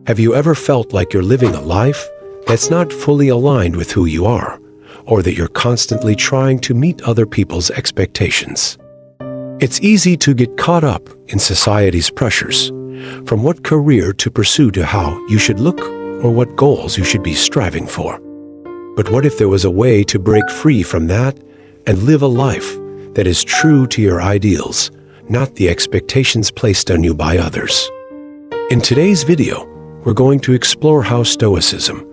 Have you ever felt like you're living a life that's not fully aligned with who you are, or that you're constantly trying to meet other people's expectations? It's easy to get caught up in society's pressures, from what career to pursue to how you should look or what goals you should be striving for. But what if there was a way to break free from that and live a life that is true to your ideals, not the expectations placed on you by others? In today's video, we're going to explore how Stoicism,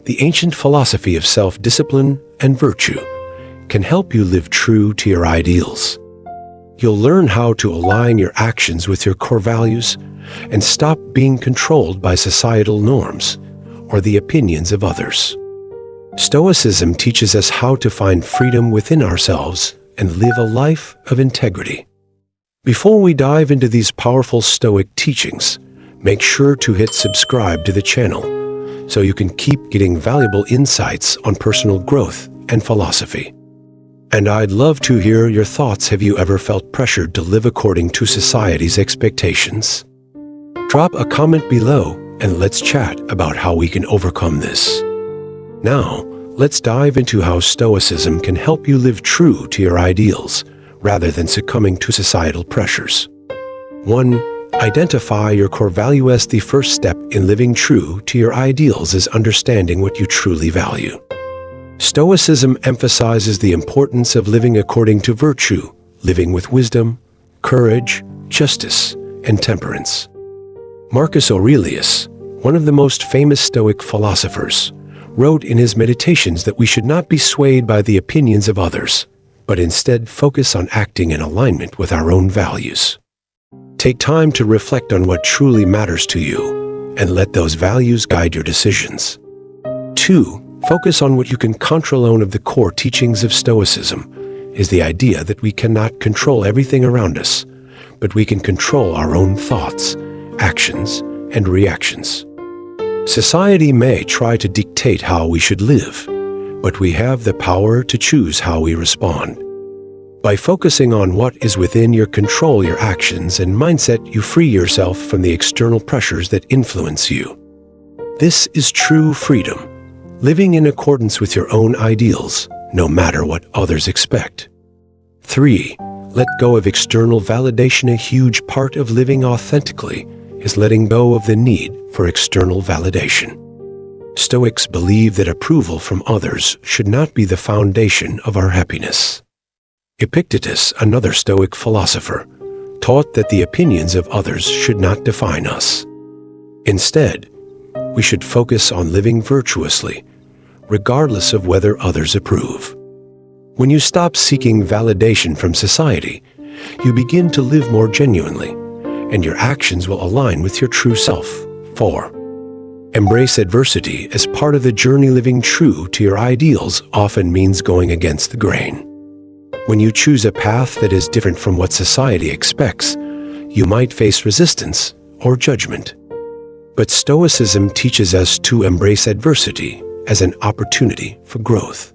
the ancient philosophy of self-discipline and virtue, can help you live true to your ideals. You'll learn how to align your actions with your core values and stop being controlled by societal norms or the opinions of others. Stoicism teaches us how to find freedom within ourselves and live a life of integrity. Before we dive into these powerful Stoic teachings, make sure to hit subscribe to the channel so you can keep getting valuable insights on personal growth and philosophy. And I'd love to hear your thoughts. Have you ever felt pressured to live according to society's expectations? Drop a comment below and let's chat about how we can overcome this. Now, let's dive into how Stoicism can help you live true to your ideals rather than succumbing to societal pressures. 1. Identify your core value. As the first step in living true to your ideals is understanding what you truly value. Stoicism emphasizes the importance of living according to virtue, living with wisdom, courage, justice, and temperance. Marcus Aurelius, one of the most famous Stoic philosophers, wrote in his Meditations that we should not be swayed by the opinions of others, but instead focus on acting in alignment with our own values. Take time to reflect on what truly matters to you, and let those values guide your decisions. 2. Focus on what you can control. One of the core teachings of Stoicism is the idea that we cannot control everything around us, but we can control our own thoughts, actions, and reactions. Society may try to dictate how we should live, but we have the power to choose how we respond. By focusing on what is within your control, your actions and mindset, you free yourself from the external pressures that influence you. This is true freedom, living in accordance with your own ideals, no matter what others expect. 3. Let go of external validation. A huge part of living authentically is letting go of the need for external validation. Stoics believe that approval from others should not be the foundation of our happiness. Epictetus, another Stoic philosopher, taught that the opinions of others should not define us. Instead, we should focus on living virtuously, regardless of whether others approve. When you stop seeking validation from society, you begin to live more genuinely, and your actions will align with your true self. 4. Embrace adversity as part of the journey. Living true to your ideals often means going against the grain. When you choose a path that is different from what society expects, you might face resistance or judgment. But Stoicism teaches us to embrace adversity as an opportunity for growth.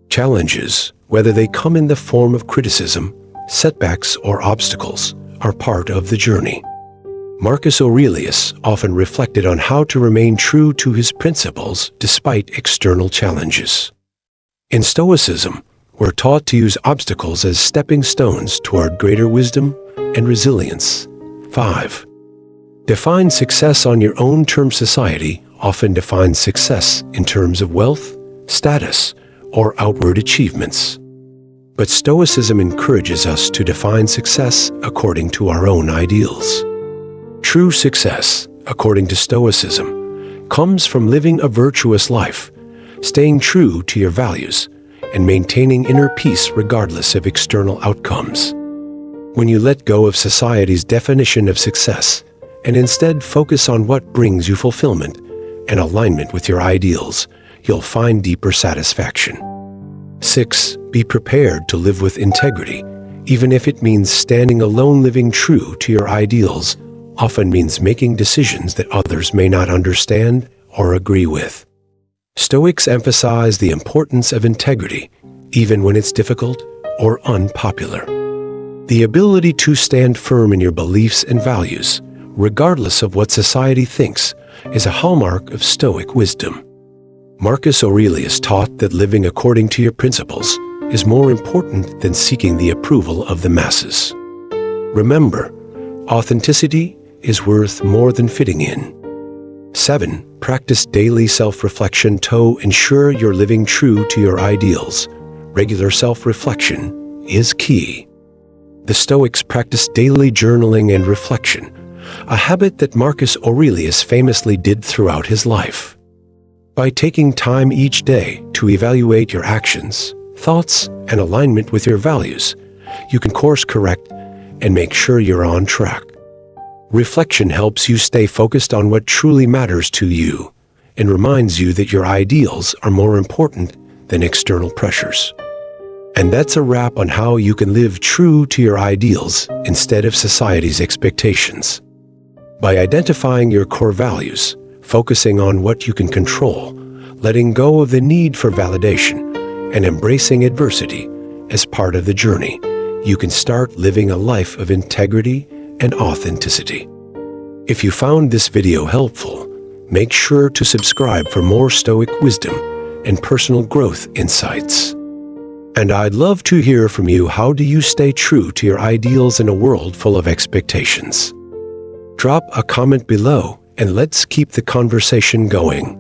Challenges, whether they come in the form of criticism, setbacks, or obstacles, are part of the journey. Marcus Aurelius often reflected on how to remain true to his principles despite external challenges. In Stoicism, we're taught to use obstacles as stepping stones toward greater wisdom and resilience. 5. Define success on your own terms. Society often defines success in terms of wealth, status, or outward achievements. But Stoicism encourages us to define success according to our own ideals. True success, according to Stoicism, comes from living a virtuous life, staying true to your values, and maintaining inner peace regardless of external outcomes. When you let go of society's definition of success and instead focus on what brings you fulfillment and alignment with your ideals, you'll find deeper satisfaction. 6. Be prepared to live with integrity, even if it means standing alone. Living true to your ideals often means making decisions that others may not understand or agree with. Stoics emphasize the importance of integrity, even when it's difficult or unpopular. The ability to stand firm in your beliefs and values, regardless of what society thinks, is a hallmark of Stoic wisdom. Marcus Aurelius taught that living according to your principles is more important than seeking the approval of the masses. Remember, authenticity is worth more than fitting in. 7. Practice daily self-reflection to ensure you're living true to your ideals. Regular self-reflection is key. The Stoics practiced daily journaling and reflection, a habit that Marcus Aurelius famously did throughout his life. By taking time each day to evaluate your actions, thoughts, and alignment with your values, you can course correct and make sure you're on track. Reflection helps you stay focused on what truly matters to you and reminds you that your ideals are more important than external pressures. And that's a wrap on how you can live true to your ideals instead of society's expectations. By identifying your core values, focusing on what you can control, letting go of the need for validation, and embracing adversity as part of the journey, you can start living a life of integrity and authenticity. If you found this video helpful, make sure to subscribe for more Stoic wisdom and personal growth insights. And I'd love to hear from you. How do you stay true to your ideals in a world full of expectations? Drop a comment below and let's keep the conversation going.